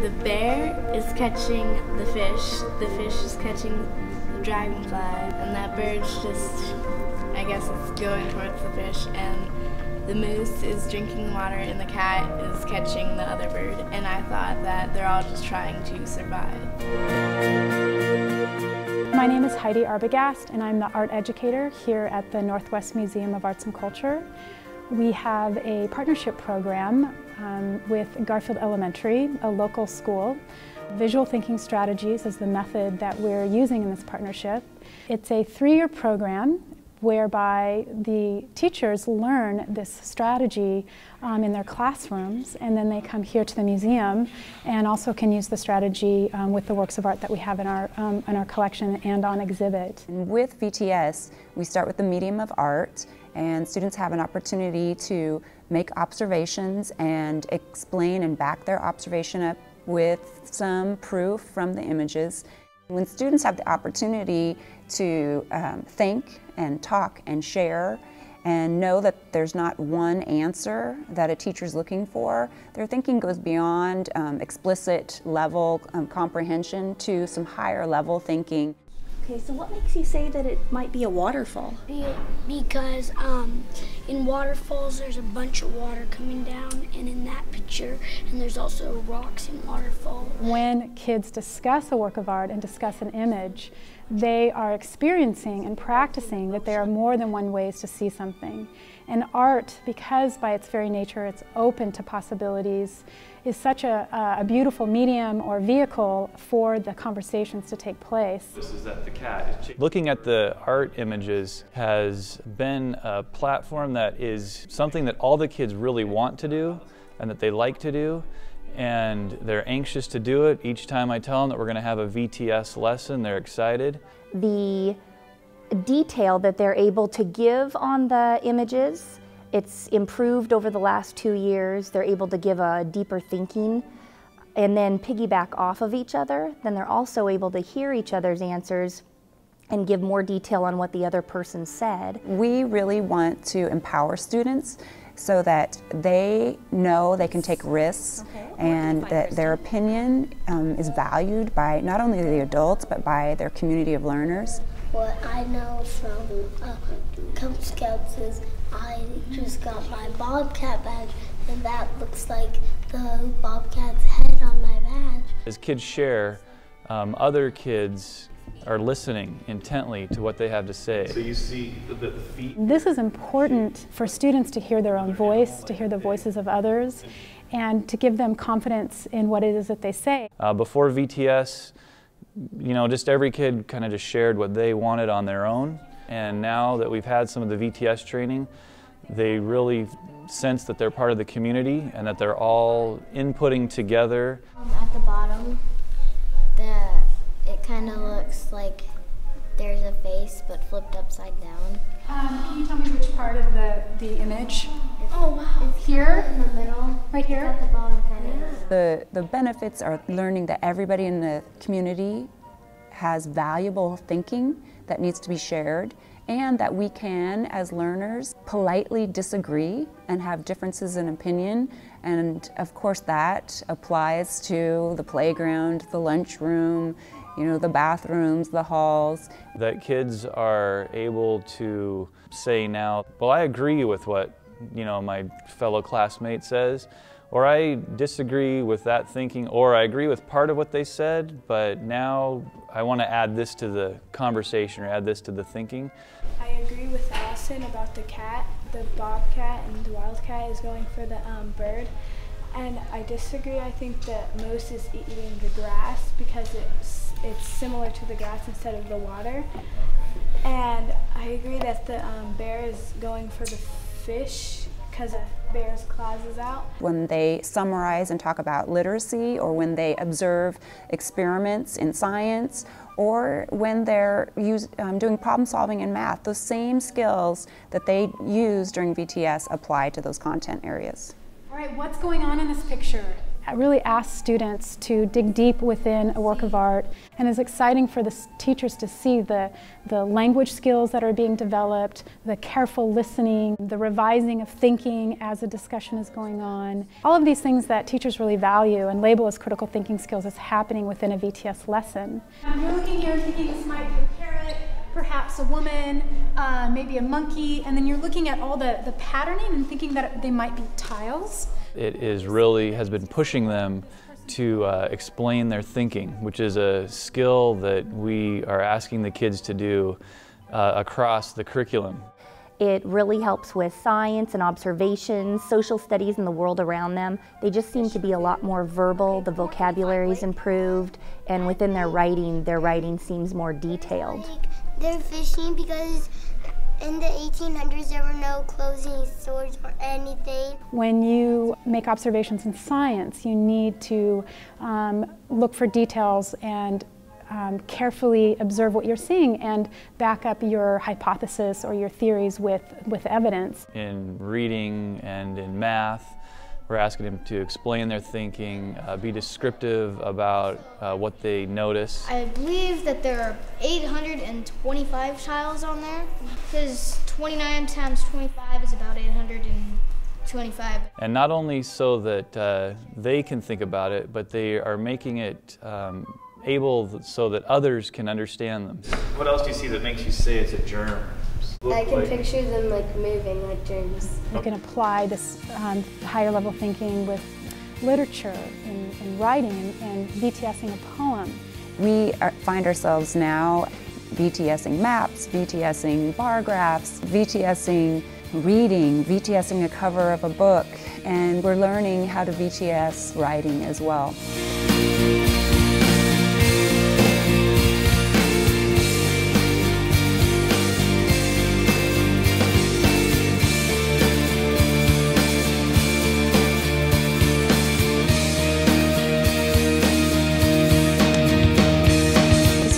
The bear is catching the fish is catching the dragonfly, and that bird's just, I guess it's going towards the fish, and the moose is drinking the water and the cat is catching the other bird, and I thought that they're all just trying to survive. My name is Heidi Arbogast, and I'm the art educator here at the Northwest Museum of Arts and Culture. We have a partnership program with Garfield Elementary, a local school. Visual thinking strategies is the method that we're using in this partnership. It's a 3-year program whereby the teachers learn this strategy in their classrooms, and then they come here to the museum and also can use the strategy with the works of art that we have in our collection and on exhibit. With VTS, we start with the medium of art, and students have an opportunity to make observations and explain and back their observation up with some proof from the images. When students have the opportunity to think and talk and share and know that there's not one answer that a teacher's looking for, their thinking goes beyond explicit level comprehension to some higher level thinking. Okay, so what makes you say that it might be a waterfall? Because in waterfalls there's a bunch of water coming down, and in that picture, and there's also rocks in waterfalls. When kids discuss a work of art and discuss an image, they are experiencing and practicing that there are more than one ways to see something. And art, because by its very nature it's open to possibilities, is such a beautiful medium or vehicle for the conversations to take place. This is that the cat is looking at the art images has been a platform that is something that all the kids really want to do and that they like to do, and they're anxious to do it. Each time I tell them that we're going to have a VTS lesson, they're excited. The detail that they're able to give on the images, it's improved over the last 2 years. They're able to give a deeper thinking and then piggyback off of each other. Then they're also able to hear each other's answers and give more detail on what the other person said. We really want to empower students so that they know they can take risks, and that their opinion is valued by not only the adults but by their community of learners. What I know from Cub Scouts is I just got my Bobcat badge, and that looks like the Bobcat's head on my badge. As kids share, other kids are listening intently to what they have to say. So you see the feet. This is important for students to hear their own voice, to hear the voices of others, and to give them confidence in what it is that they say. Before VTS, you know, just every kid kind of just shared what they wanted on their own. And now that we've had some of the VTS training, they really sense that they're part of the community and that they're all inputting together. At the bottom, it kind of looks like there's a face but flipped upside down. Can you tell me which part of the image? Oh wow. It's here? In the middle. Right here? It's at the bottom kind of. The benefits are learning that everybody in the community has valuable thinking that needs to be shared, and that we can, as learners, politely disagree and have differences in opinion. And of course that applies to the playground, the lunchroom, you know, the bathrooms, the halls. That kids are able to say now, well, I agree with what, you know, my fellow classmate says, or I disagree with that thinking, or I agree with part of what they said, but now I want to add this to the conversation or add this to the thinking. I agree with Allison about the cat. The bobcat and the wildcat is going for the bird. And I disagree. I think that moose is eating the grass because it's similar to the grass instead of the water. And I agree that the bear is going for the fish because the bear's claws is out. When they summarize and talk about literacy, or when they observe experiments in science, or when they're doing problem solving in math, those same skills that they use during VTS apply to those content areas. All right, what's going on in this picture? really asks students to dig deep within a work of art, and is exciting for the teachers to see the language skills that are being developed, the careful listening, the revising of thinking as a discussion is going on. All of these things that teachers really value and label as critical thinking skills is happening within a VTS lesson. You're looking here thinking this might be a parrot, perhaps a woman, maybe a monkey, and then you're looking at all the patterning and thinking that they might be tiles. It has been pushing them to explain their thinking, which is a skill that we are asking the kids to do across the curriculum. It really helps with science and observations, social studies and the world around them. They just seem to be a lot more verbal, the vocabulary's improved, and within their writing seems more detailed. They're fishing because in the 1800s there were no clothing stores or anything. When you make observations in science, you need to look for details and carefully observe what you're seeing and back up your hypothesis or your theories with evidence. In reading and in math, we're asking them to explain their thinking, be descriptive about what they notice. I believe that there are 825 tiles on there, because 29 times 25 is about 825. And not only so that they can think about it, but they are making it able so that others can understand them. What else do you see that makes you say it's a germ? I can picture them like moving like germs. You can apply this higher level thinking with literature and writing and VTSing a poem. We find ourselves now VTSing maps, VTSing bar graphs, VTSing reading, VTSing a cover of a book, and we're learning how to VTS writing as well.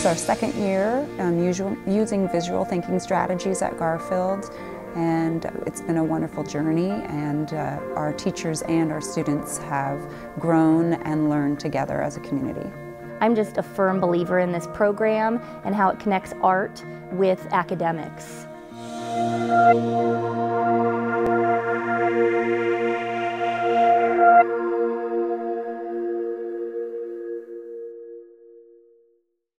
Our second year using visual thinking strategies at Garfield, and it's been a wonderful journey, and our teachers and our students have grown and learned together as a community. I'm just a firm believer in this program and how it connects art with academics.